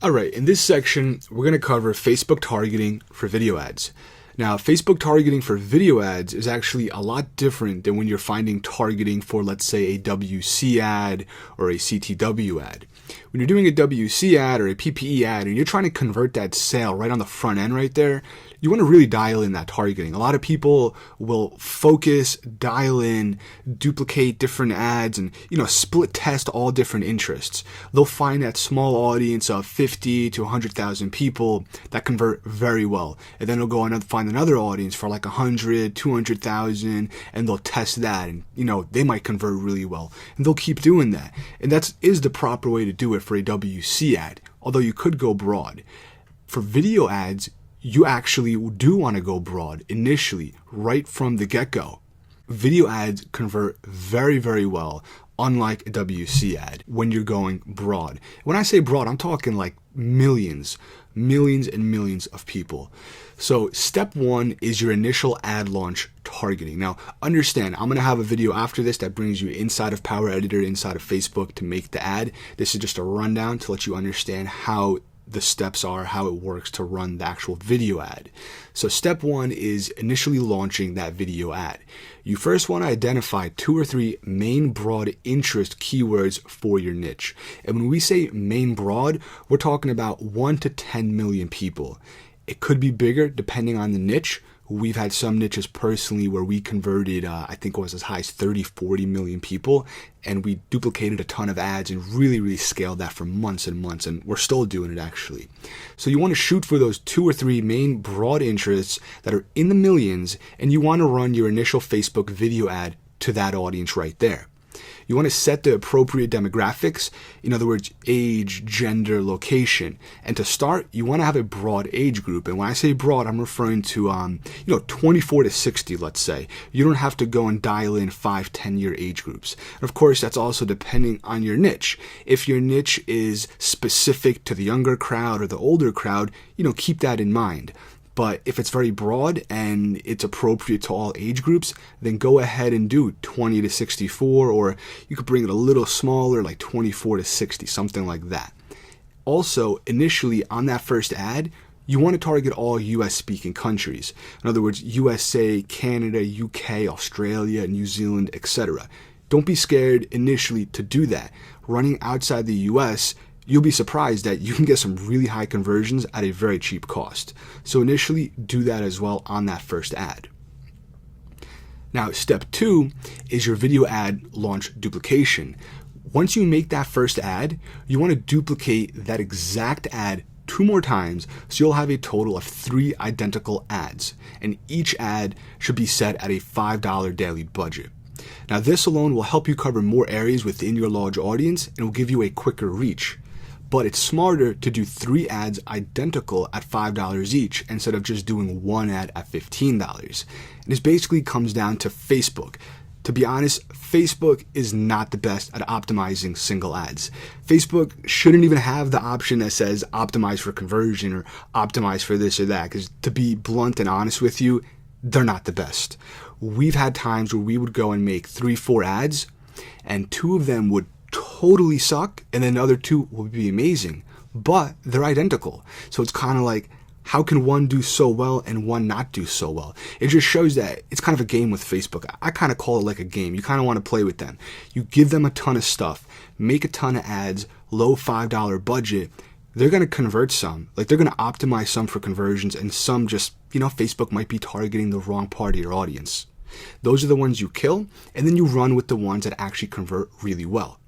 Alright, in this section, we're going to cover Facebook targeting for video ads. Now, Facebook targeting for video ads is actually a lot different than when you're finding targeting for, let's say, a WC ad or a CTW ad. When you're doing a WC ad or a PPE ad and you're trying to convert that sale right on the front end right there, you want to really dial in that targeting. A lot of people will focus, dial in, duplicate different ads and, split test all different interests. They'll find that small audience of 50 to 100,000 people that convert very well. And then they'll go on and find another audience for like 100, 200,000 and they'll test that and, they might convert really well. And they'll keep doing that. And that is the proper way to do it for a WC ad, although you could go broad. For video ads, you actually do want to go broad initially, right from the get-go. Video ads convert very, very well, unlike a WC ad, when you're going broad. When I say broad, I'm talking like millions and millions of people. So step one is your initial ad launch targeting. Now, understand, I'm going to have a video after this that brings you inside of Power Editor, inside of Facebook to make the ad. This is just a rundown to let you understand how the steps are, how it works to run the actual video ad. So step one is initially launching that video ad. You first want to identify 2 or 3 main broad interest keywords for your niche. And when we say main broad, we're talking about 1 to 10 million people. It could be bigger depending on the niche. We've had some niches personally where we converted, I think it was as high as 30, 40 million people, and we duplicated a ton of ads and really scaled that for months and months, and we're still doing it actually. So you want to shoot for those 2 or 3 main broad interests that are in the millions, and you want to run your initial Facebook video ad to that audience right there. You want to set the appropriate demographics, in other words, age, gender, location. And to start, you want to have a broad age group. And when I say broad, I'm referring to, 24 to 60, let's say. You don't have to go and dial in 5, 10-year age groups. And of course, that's also depending on your niche. If your niche is specific to the younger crowd or the older crowd, keep that in mind. But if it's very broad and it's appropriate to all age groups, then go ahead and do 20 to 64, or you could bring it a little smaller, like 24 to 60, something like that. Also, initially on that first ad, you want to target all US-speaking countries. In other words, USA, Canada, UK, Australia, New Zealand, etc. Don't be scared initially to do that. Running outside the US, you'll be surprised that you can get some really high conversions at a very cheap cost. So initially, do that as well on that first ad. Now, step 2 is your video ad launch duplication. Once you make that first ad, you want to duplicate that exact ad 2 more times, so you'll have a total of 3 identical ads, and each ad should be set at a $5 daily budget. Now, this alone will help you cover more areas within your large audience and will give you a quicker reach. But it's smarter to do 3 ads identical at $5 each instead of just doing 1 ad at $15. And this basically comes down to Facebook. To be honest, Facebook is not the best at optimizing single ads. Facebook shouldn't even have the option that says optimize for conversion or optimize for this or that, because to be blunt and honest with you, they're not the best. We've had times where we would go and make 3, 4 ads, and 2 of them would totally suck, and then the other 2 will be amazing, but they're identical. So it's kind of like, how can one do so well and one not do so well? It just shows that it's kind of a game with Facebook. I kind of call it like a game. You kind of want to play with them. You give them a ton of stuff, make a ton of ads, low $5 budget. They're going to convert some. Like, they're going to optimize some for conversions, and some just, Facebook might be targeting the wrong part of your audience. Those are the ones you kill, and then you run with the ones that actually convert really well.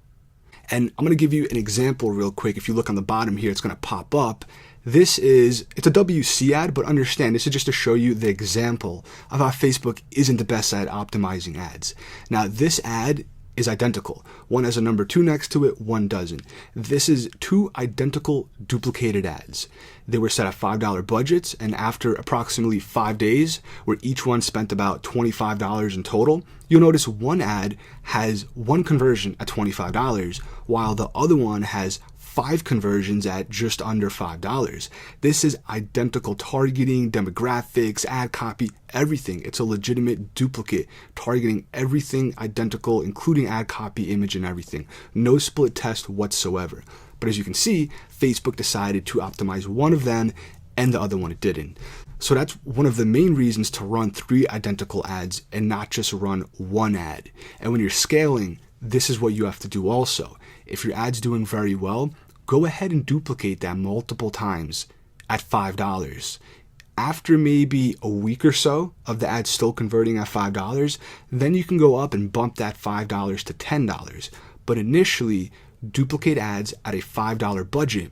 And I'm going to give you an example real quick. If you look on the bottom here, it's going to pop up. It's a WC ad, but understand, this is just to show you the example of how Facebook isn't the best at optimizing ads. Now, this ad is identical. One has a number 2 next to it, one doesn't. This is 2 identical duplicated ads. They were set at $5 budgets, and after approximately 5 days, where each one spent about $25 in total, you'll notice one ad has 1 conversion at $25, while the other one has 5 conversions at just under $5. This is identical targeting, demographics, ad copy, everything. It's a legitimate duplicate targeting everything identical, including ad copy, image, and everything. No split test whatsoever. But as you can see, Facebook decided to optimize one of them and the other one it didn't. So that's one of the main reasons to run 3 identical ads and not just run one ad. And when you're scaling, this is what you have to do also. If your ad's doing very well, go ahead and duplicate that multiple times at $5. After maybe a week or so of the ad still converting at $5, then you can go up and bump that $5 to $10. But initially, duplicate ads at a $5 budget.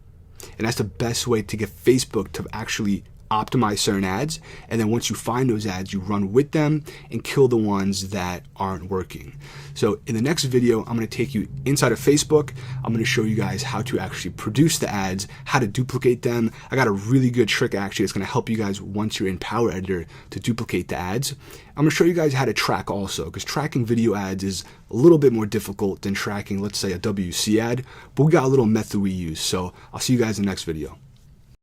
And that's the best way to get Facebook to actually optimize certain ads. And then once you find those ads, you run with them and kill the ones that aren't working. So in the next video, I'm going to take you inside of Facebook. I'm going to show you guys how to actually produce the ads, how to duplicate them. I got a really good trick actually that's going to help you guys once you're in Power Editor to duplicate the ads. I'm going to show you guys how to track also, because tracking video ads is a little bit more difficult than tracking, let's say, a WC ad, but we got a little method we use. So I'll see you guys in the next video.